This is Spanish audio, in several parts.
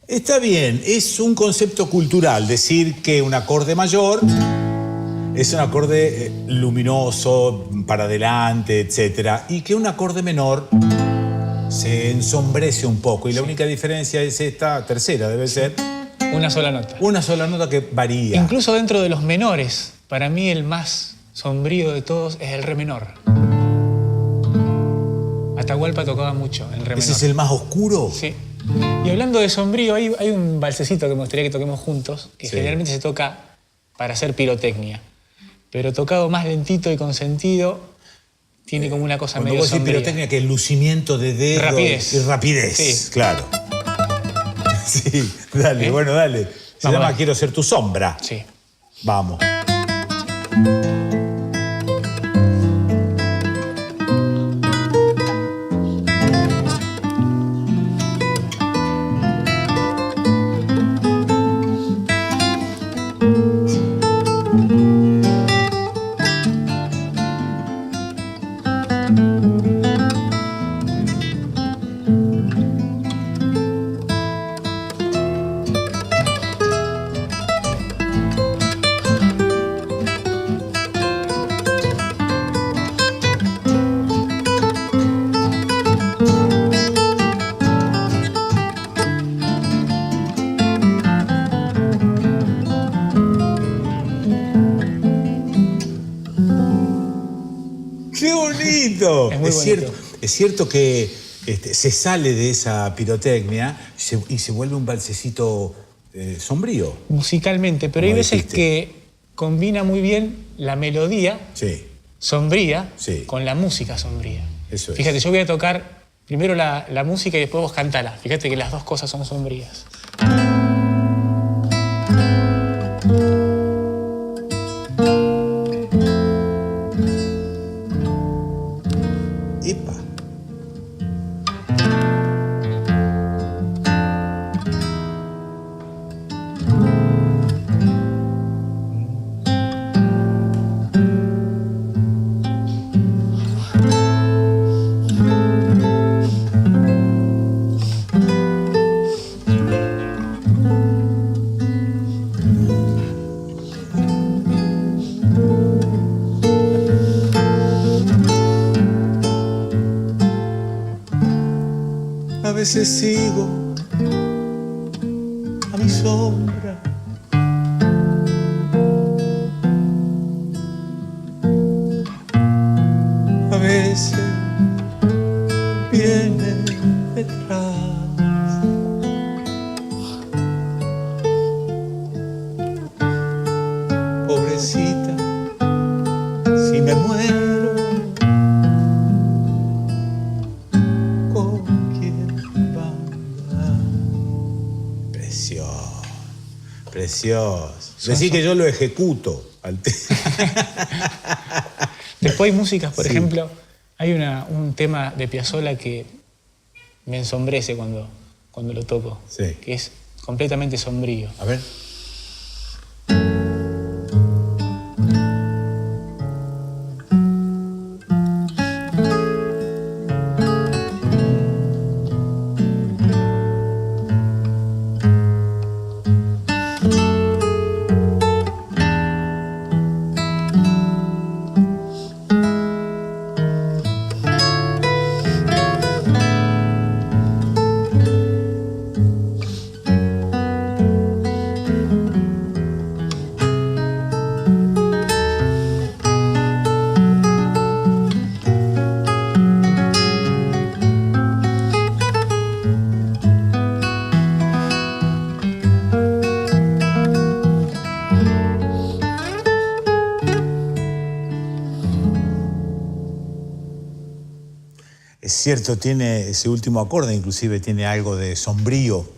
Está bien, es un concepto cultural decir que un acorde mayor es un acorde luminoso, para adelante, etc. Y que un acorde menor se ensombrece un poco. Y la única diferencia es esta tercera, debe ser. Una sola nota. Una sola nota que varía. Incluso dentro de los menores, para mí el más sombrío de todos es el re menor. Atahualpa tocaba mucho el re menor. ¿Ese es el más oscuro? Sí. Y hablando de sombrío, hay un valsecito que me gustaría que toquemos juntos, que generalmente se toca para hacer pirotecnia. Pero tocado más lentito y con sentido, tiene como una cosa medio sombría. Cuando vos decís pirotecnia, que es lucimiento de dedos. Rapidez. Y rapidez, sí. Claro. Sí, dale, bueno, dale. Se llama Quiero ser tu sombra. Sí. Vamos. ¡Qué bonito! Es muy bonito. Es cierto que se sale de esa pirotecnia y se vuelve un valsecito sombrío. Musicalmente, pero hay veces que combina muy bien la melodía sombría con la música sombría. Eso es. Fíjate, yo voy a tocar primero la música y después vos cantala. Fíjate que las dos cosas son sombrías. ¡Epa! A veces sigo a mi sombra. A veces viene detrás. Pobrecita, si me muero, ¿con quién va? Precioso, precioso. Decí que yo lo ejecuto. Después hay músicas, por ejemplo, hay un tema de Piazzolla que me ensombrece cuando lo toco, que es completamente sombrío. A ver. Es cierto, tiene ese último acorde, inclusive tiene algo de sombrío.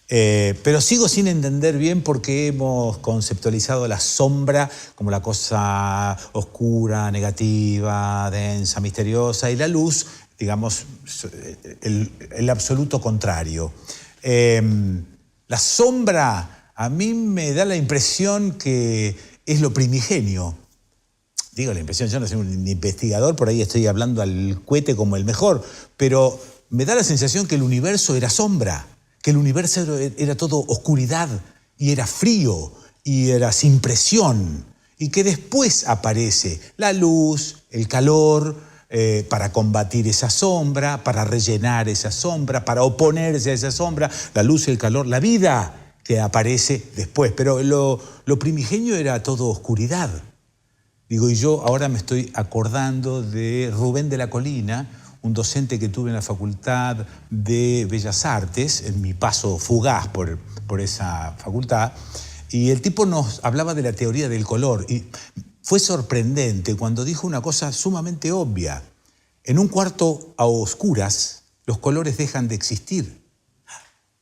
Pero sigo sin entender bien por qué hemos conceptualizado la sombra como la cosa oscura, negativa, densa, misteriosa, y la luz, digamos, el absoluto contrario. La sombra a mí me da la impresión que es lo primigenio. Digo la impresión, yo no soy un investigador, por ahí estoy hablando al cohete como el mejor, pero me da la sensación que el universo era sombra, que el universo era todo oscuridad y era frío y era sin presión, y que después aparece la luz, el calor, para combatir esa sombra, para rellenar esa sombra, para oponerse a esa sombra, la luz, el calor, la vida que aparece después. Pero lo primigenio era todo oscuridad. Digo, y yo ahora me estoy acordando de Rubén de la Colina, un docente que tuve en la Facultad de Bellas Artes, en mi paso fugaz por esa facultad, y el tipo nos hablaba de la teoría del color, y fue sorprendente cuando dijo una cosa sumamente obvia. En un cuarto a oscuras, los colores dejan de existir.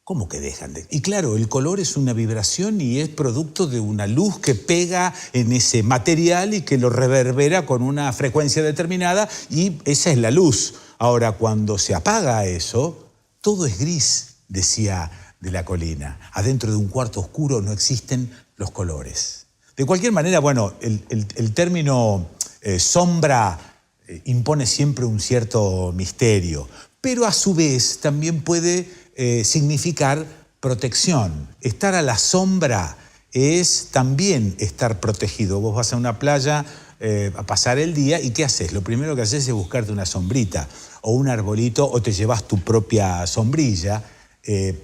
¿Cómo que dejan de? Y claro, el color es una vibración y es producto de una luz que pega en ese material y que lo reverbera con una frecuencia determinada, y esa es la luz. Ahora, cuando se apaga eso, todo es gris, decía de la Colina. Adentro de un cuarto oscuro no existen los colores. De cualquier manera, bueno, el término sombra impone siempre un cierto misterio, pero a su vez también puede significar protección. Estar a la sombra es también estar protegido. Vos vas a una playa a pasar el día, ¿y qué haces? Lo primero que haces es buscarte una sombrita o un arbolito, o te llevas tu propia sombrilla,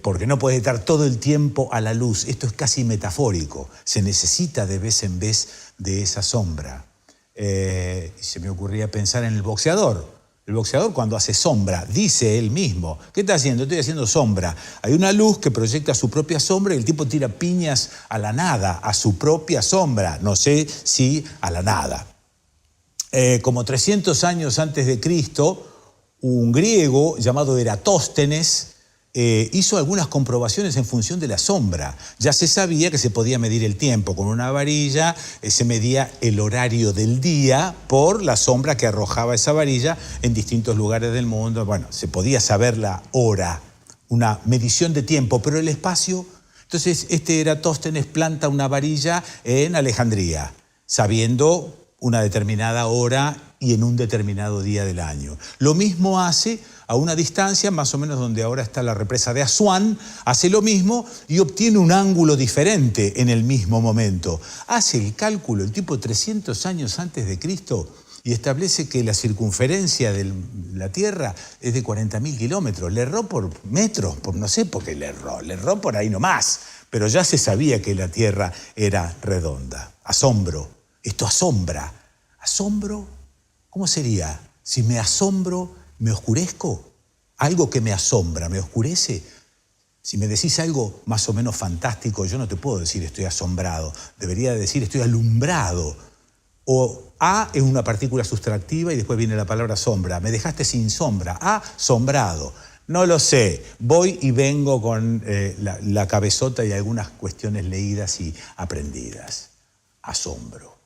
porque no puedes estar todo el tiempo a la luz. Esto es casi metafórico. Se necesita de vez en vez de esa sombra. Se me ocurría pensar en el boxeador. El boxeador, cuando hace sombra, dice él mismo: ¿qué está haciendo? Estoy haciendo sombra. Hay una luz que proyecta su propia sombra y el tipo tira piñas a la nada, a su propia sombra. No sé si a la nada. Como 300 años antes de Cristo, un griego llamado Eratóstenes hizo algunas comprobaciones en función de la sombra. Ya se sabía que se podía medir el tiempo con una varilla, se medía el horario del día por la sombra que arrojaba esa varilla en distintos lugares del mundo. Bueno, se podía saber la hora, una medición de tiempo, pero el espacio. Entonces, este Eratóstenes planta una varilla en Alejandría, sabiendo una determinada hora y en un determinado día del año. Lo mismo hace a una distancia, más o menos donde ahora está la represa de Asuán, hace lo mismo y obtiene un ángulo diferente en el mismo momento. Hace el cálculo, el tipo 300 años antes de Cristo, y establece que la circunferencia de la Tierra es de 40.000 kilómetros. Le erró por metros, no sé por qué le erró por ahí nomás, pero ya se sabía que la Tierra era redonda. Asombro, esto asombra. ¿Asombro? ¿Cómo sería? Si me asombro, ¿me oscurezco? Algo que me asombra, ¿me oscurece? Si me decís algo más o menos fantástico, yo no te puedo decir estoy asombrado. Debería decir estoy alumbrado. O A es una partícula sustractiva y después viene la palabra sombra. Me dejaste sin sombra. Asombrado. No lo sé. Voy y vengo con la cabezota y algunas cuestiones leídas y aprendidas. Asombro.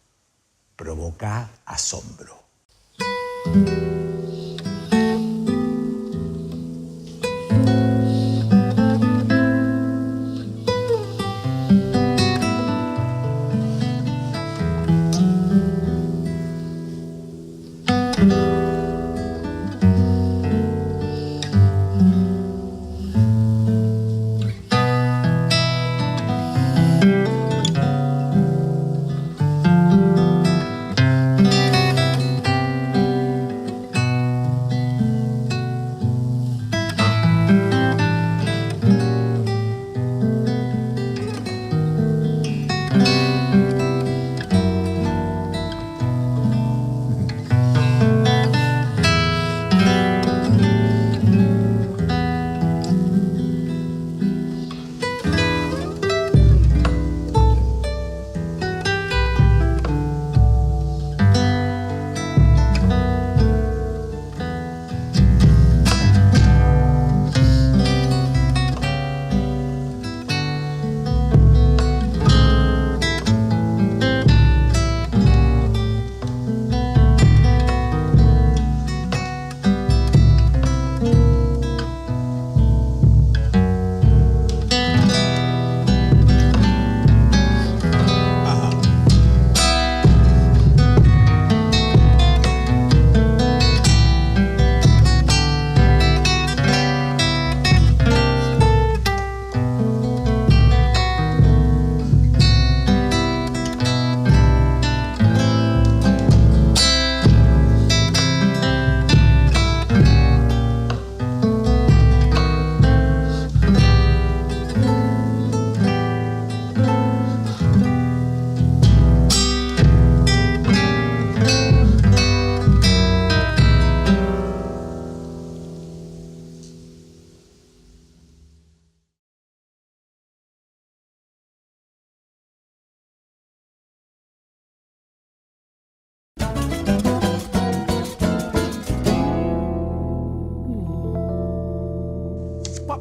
Provoca asombro.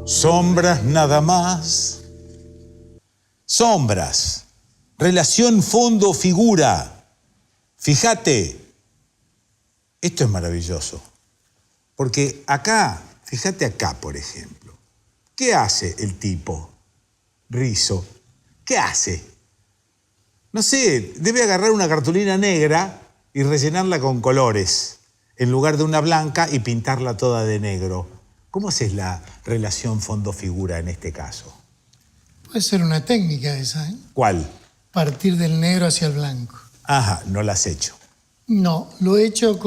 Sombras nada más. Sombras. Relación fondo-figura. Fíjate. Esto es maravilloso. Porque acá, fíjate acá, por ejemplo. ¿Qué hace el tipo? Rizo. ¿Qué hace? No sé, debe agarrar una cartulina negra y rellenarla con colores, en lugar de una blanca y pintarla toda de negro. ¿Cómo es la relación fondo-figura en este caso? Puede ser una técnica esa, ¿eh? ¿Cuál? Partir del negro hacia el blanco. Ajá, no la has hecho. No, lo he hecho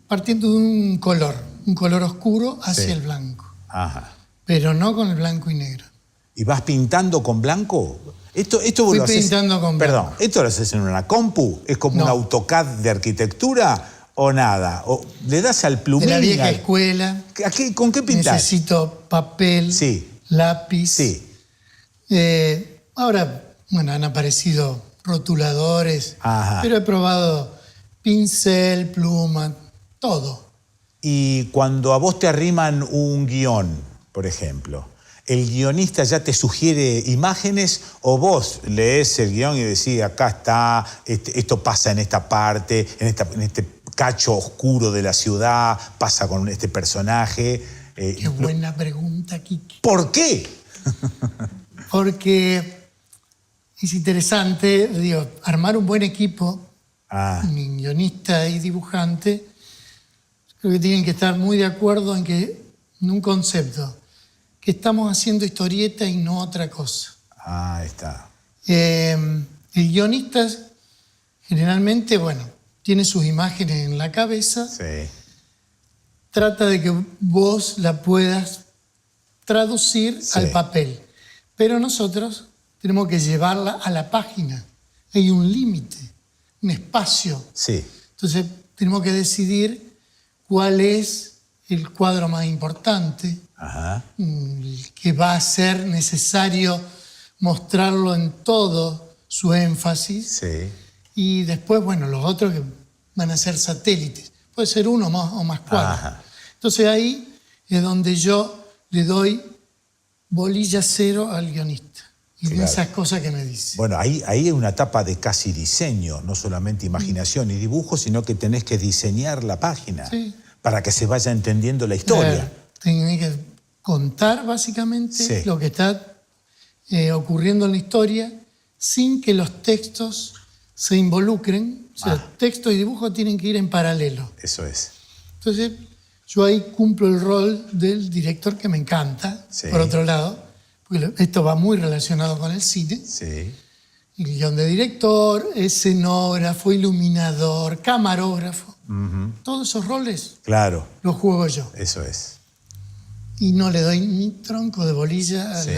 partiendo de un color oscuro hacia Sí. el blanco. Ajá. Pero no con el blanco y negro. ¿Y vas pintando con blanco? Esto vos Fui lo haces. pintando con Perdón, blanco. ¿esto lo haces en una compu? ¿Es como No. un AutoCAD de arquitectura o nada? ¿O le das al plumín? De la vieja escuela. ¿Con qué pintás? Necesito papel, Sí. lápiz. Sí. Ahora, bueno, han aparecido rotuladores, Ajá. pero he probado pincel, pluma, todo. Y cuando a vos te arriman un guión, por ejemplo, ¿el guionista ya te sugiere imágenes o vos lees el guión y decís, acá está, esto pasa en esta parte, en este cacho oscuro de la ciudad, pasa con este personaje? Qué buena pregunta, Kiki. ¿Por qué? Porque es interesante, digo, armar un buen equipo, un guionista y dibujante, creo que tienen que estar muy de acuerdo en un concepto, que estamos haciendo historieta y no otra cosa. Ahí está. El guionista generalmente, bueno, tiene sus imágenes en la cabeza, Sí. trata de que vos la puedas traducir Sí. al papel. Pero nosotros tenemos que llevarla a la página. Hay un límite, un espacio. Sí. Entonces tenemos que decidir cuál es el cuadro más importante, Ajá. que va a ser necesario mostrarlo en todo su énfasis. Sí. Y después, bueno, los otros que van a ser satélites. Puede ser uno o más cuadros. Ajá. Entonces ahí es donde yo le doy bolilla cero al guionista. Y Claro. esas cosas que me dice. Bueno, ahí hay una etapa de casi diseño, no solamente imaginación y dibujo, sino que tenés que diseñar la página Sí. para que se vaya entendiendo la historia. Tiene que contar básicamente Sí. lo que está ocurriendo en la historia sin que los textos se involucren. O sea, texto y dibujo tienen que ir en paralelo. Eso es. Entonces, yo ahí cumplo el rol del director, que me encanta, Sí. por otro lado, porque esto va muy relacionado con el cine. Sí. El guión de director, escenógrafo, iluminador, camarógrafo. Todos esos roles Claro, los juego yo. eso es. Y no le doy ni tronco de bolilla Sí.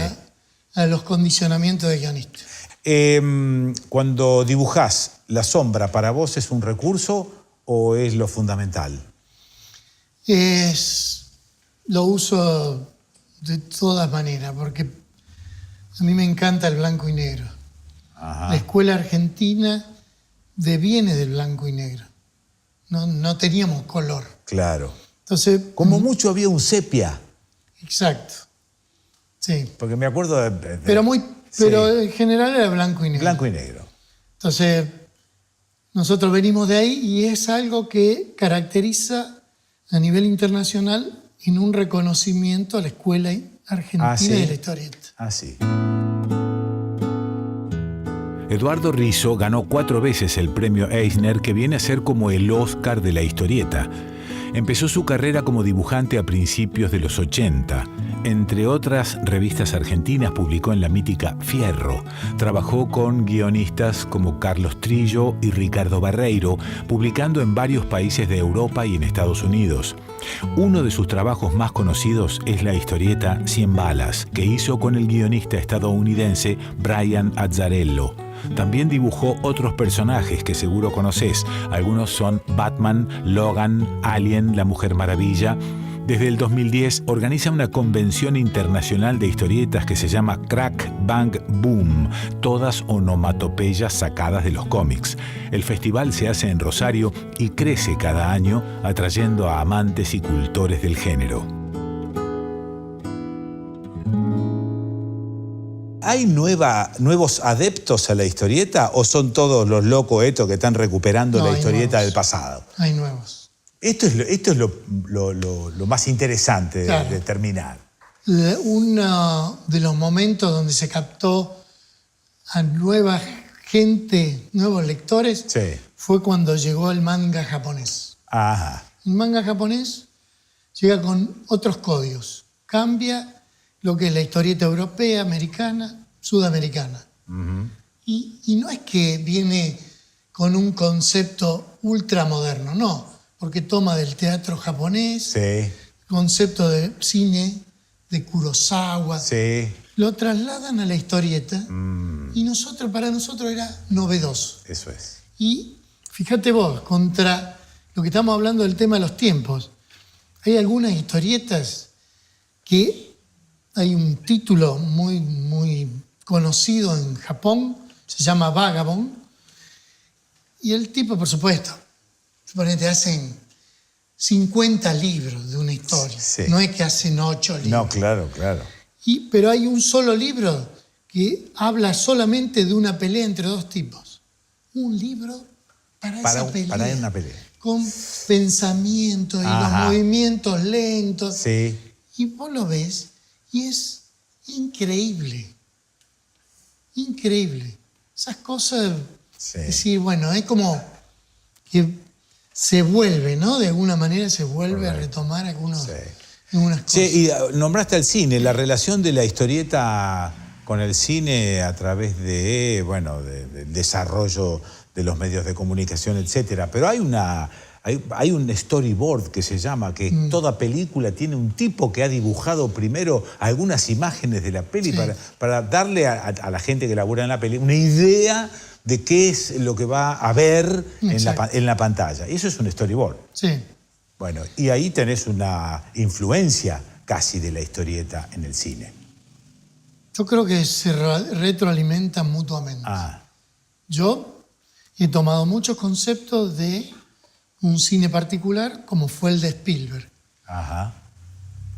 a los condicionamientos de guionista. Cuando dibujás, ¿la sombra para vos es un recurso o es lo fundamental? Lo uso de todas maneras, porque a mí me encanta el blanco y negro. Ajá. La escuela argentina deviene del blanco y negro. No teníamos color. Claro. Entonces, Como mucho había un sepia, exacto. Sí. porque me acuerdo de Pero en general era blanco y negro. blanco y negro. Entonces, nosotros venimos de ahí y es algo que caracteriza a nivel internacional en un reconocimiento a la escuela argentina ¿sí? de la historieta. Ah, sí. Eduardo Rizo ganó 4 veces el premio Eisner, que viene a ser como el Oscar de la historieta. Empezó su carrera como dibujante a principios de los 80. Entre otras revistas argentinas publicó en la mítica Fierro. Trabajó con guionistas como Carlos Trillo y Ricardo Barreiro, publicando en varios países de Europa y en Estados Unidos. Uno de sus trabajos más conocidos es la historieta 100 balas, que hizo con el guionista estadounidense Brian Azzarello. También dibujó otros personajes que seguro conocés. Algunos son Batman, Logan, Alien, La Mujer Maravilla. Desde el 2010 organiza una convención internacional de historietas que se llama Crack Bang Boom, todas onomatopeyas sacadas de los cómics. El festival se hace en Rosario y crece cada año, atrayendo a amantes y cultores del género. ¿Hay nuevos adeptos a la historieta o son todos los locos estos que están recuperando No, la hay historieta nuevos. del pasado? Hay nuevos. Esto es lo más interesante de Claro. determinar. Uno de los momentos donde se captó a nueva gente, nuevos lectores, Sí. fue cuando llegó el manga japonés. Ajá. El manga japonés llega con otros códigos. Cambia lo que es la historieta europea, americana, sudamericana. Y no es que viene con un concepto ultramoderno, no, porque toma del teatro japonés, Sí, concepto de cine, de Kurosawa, sí, lo trasladan a la historieta y para nosotros era novedoso. eso es. Y fíjate vos, contra lo que estamos hablando del tema de los tiempos, hay algunas historietas que hay un título muy, muy conocido en Japón, se llama Vagabond, y el tipo, por supuesto, suponete, hacen 50 libros de una historia, Sí. no es que hacen 8 libros. No, claro, claro. Pero hay un solo libro que habla solamente de una pelea entre dos tipos. Un libro para esa pelea. Para una pelea. Con pensamientos y Ajá. los movimientos lentos. Sí, Y vos lo ves y es increíble. Increíble. Esas cosas, Sí. decir, bueno, es como que se vuelve, ¿no? De alguna manera se vuelve a retomar algunas cosas. Che, y nombraste al cine, la relación de la historieta con el cine a través de, bueno, del desarrollo de los medios de comunicación, etcétera. Pero hay un storyboard que se llama, que toda película tiene un tipo que ha dibujado primero algunas imágenes de la peli Sí. para darle a la gente que labura en la peli una idea de qué es lo que va a ver Exacto. en la pantalla. Y eso es un storyboard. Sí. Bueno, y ahí tenés una influencia casi de la historieta en el cine. Yo creo que se retroalimentan mutuamente. Ah, Yo he tomado muchos conceptos de un cine particular, como fue el de Spielberg, ajá,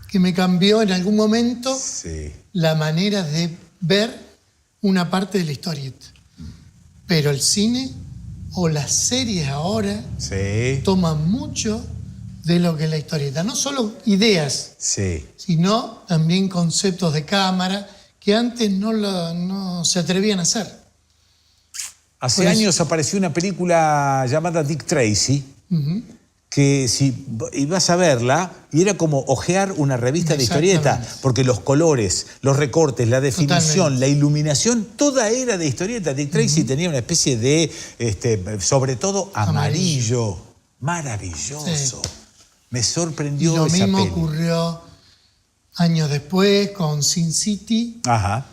que me cambió en algún momento sí, la manera de ver una parte de la historieta. Pero el cine o las series ahora sí, toman mucho de lo que es la historieta. No solo ideas, sí. sino también conceptos de cámara que antes no se atrevían a hacer. Hace Pues- años apareció una película llamada Dick Tracy, que si ibas a verla, y era como hojear una revista de historieta, Exactamente. porque los colores, los recortes, la definición, Totalmente. la iluminación, toda era de historieta. Dick Tracy tenía una especie de, sobre todo, amarillo. Maravilloso. Sí. Me Y sorprendió lo esa mismo peli. ocurrió años después con Sin City Ajá,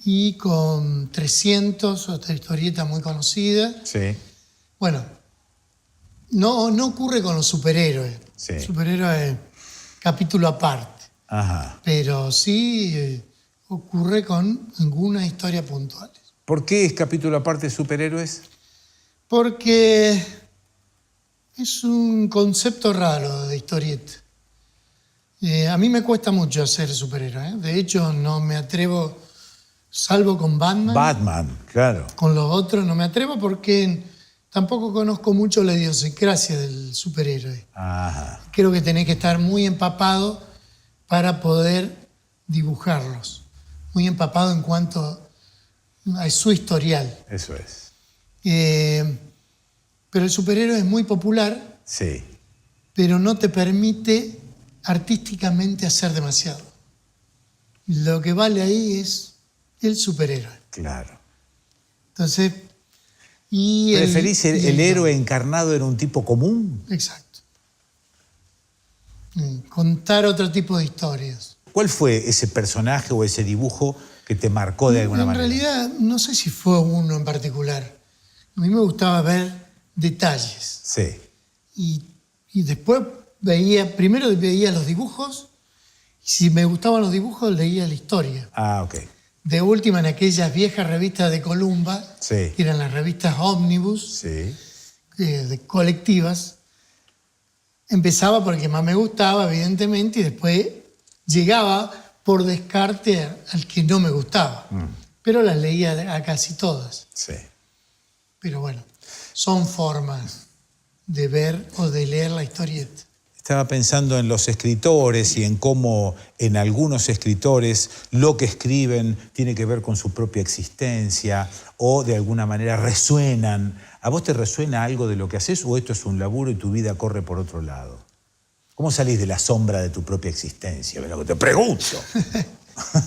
y con 300, otra historieta muy conocida. sí, Bueno, no ocurre con los superhéroes. Sí. Superhéroes, capítulo aparte. ajá. Pero sí ocurre con algunas historias puntuales. ¿Por qué es capítulo aparte de superhéroes? Porque es un concepto raro de historieta. A mí me cuesta mucho ser superhéroe. De hecho, no me atrevo, salvo con Batman. Batman, claro. Con los otros no me atrevo porque tampoco conozco mucho la idiosincrasia del superhéroe. Ajá, Creo que tenés que estar muy empapado para poder dibujarlos. Muy empapado en cuanto a su historial. eso es. Pero el superhéroe es muy popular, Sí, pero no te permite artísticamente hacer demasiado. Lo que vale ahí es el superhéroe. claro. Entonces, y ¿Preferís el y héroe encarnado en un tipo común? Exacto. Contar otro tipo de historias. ¿Cuál fue ese personaje o ese dibujo que te marcó de alguna En manera? realidad, no sé si fue uno en particular. A mí me gustaba ver detalles. Sí, Y después primero veía los dibujos, y si me gustaban los dibujos, leía la historia. ah, ok. De última, en aquellas viejas revistas de Columba, Sí. que eran las revistas ómnibus, Sí, de colectivas, empezaba porque más me gustaba, evidentemente, y después llegaba por descarte al que no me gustaba. Pero las leía a casi todas. Sí. Pero bueno, son formas de ver o de leer la historieta. Estaba pensando en los escritores y en cómo en algunos escritores lo que escriben tiene que ver con su propia existencia o de alguna manera resuenan. ¿A vos te resuena algo de lo que haces o esto es un laburo y tu vida corre por otro lado? ¿Cómo salís de la sombra de tu propia existencia? ¿Ves lo que te pregunto?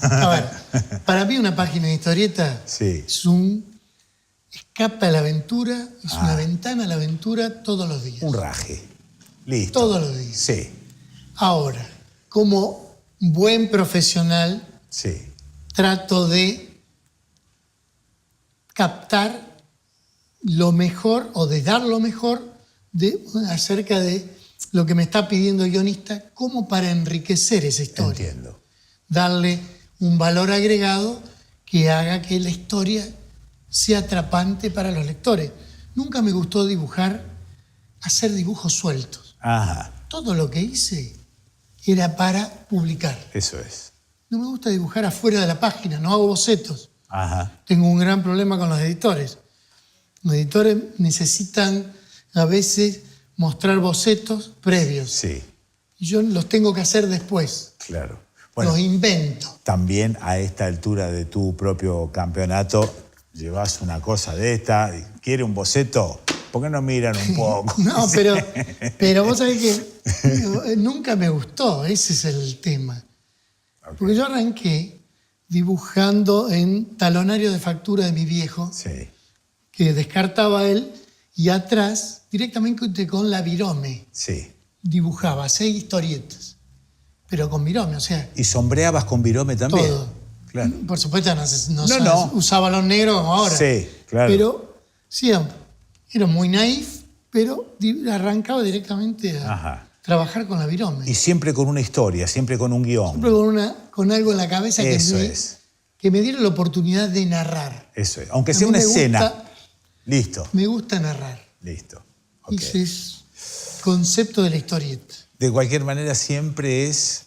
A ver, para mí una página de historieta Sí. es un escape a la aventura, es una ventana a la aventura todos los días. Un raje. Listo. Todos los días. Sí, Ahora, como buen profesional, sí. trato de captar lo mejor o de dar lo mejor acerca de lo que me está pidiendo el guionista como para enriquecer esa historia. Entiendo. Darle un valor agregado que haga que la historia sea atrapante para los lectores. Nunca me gustó hacer dibujos sueltos. Ajá, Todo lo que hice era para publicar. eso es. No me gusta dibujar afuera de la página, no hago bocetos. Ajá. Tengo un gran problema con los editores. Los editores necesitan a veces mostrar bocetos previos. Sí, Y yo los tengo que hacer después. claro. Bueno, Los invento. también a esta altura de tu propio campeonato llevas una cosa de esta, ¿quiere un boceto? ¿Por qué no miran un poco? No, pero vos sabés que nunca me gustó, ese es el tema. Okay. Porque yo arranqué dibujando en talonario de factura de mi viejo, Sí, que descartaba él, y atrás, directamente con la virome, sí. dibujaba 6 historietas, pero con virome, o sea, ¿Y sombreabas con virome también? todo. Claro. Por supuesto no. No. Usaba los negros como ahora. Sí, claro. Pero sí, era muy naif, pero arrancaba directamente a Ajá. trabajar con la virome. Y siempre con una historia, siempre con un guión. Siempre con algo en la cabeza Eso es. que me diera la oportunidad de narrar. Eso es. Aunque A sea mí una me escena. gusta- Listo, Me gusta narrar. listo. Ok. Ese es el concepto de la historieta. De cualquier manera, siempre es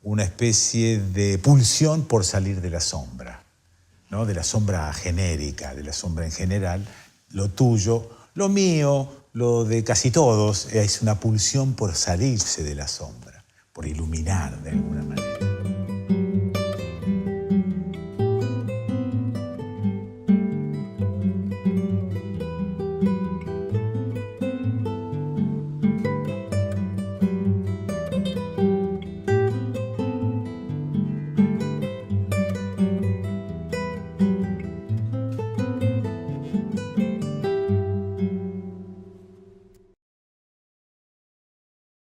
una especie de pulsión por salir de la sombra, ¿no? De la sombra genérica, de la sombra en general. Lo tuyo, lo mío, lo de casi todos, es una pulsión por salirse de la sombra, por iluminar de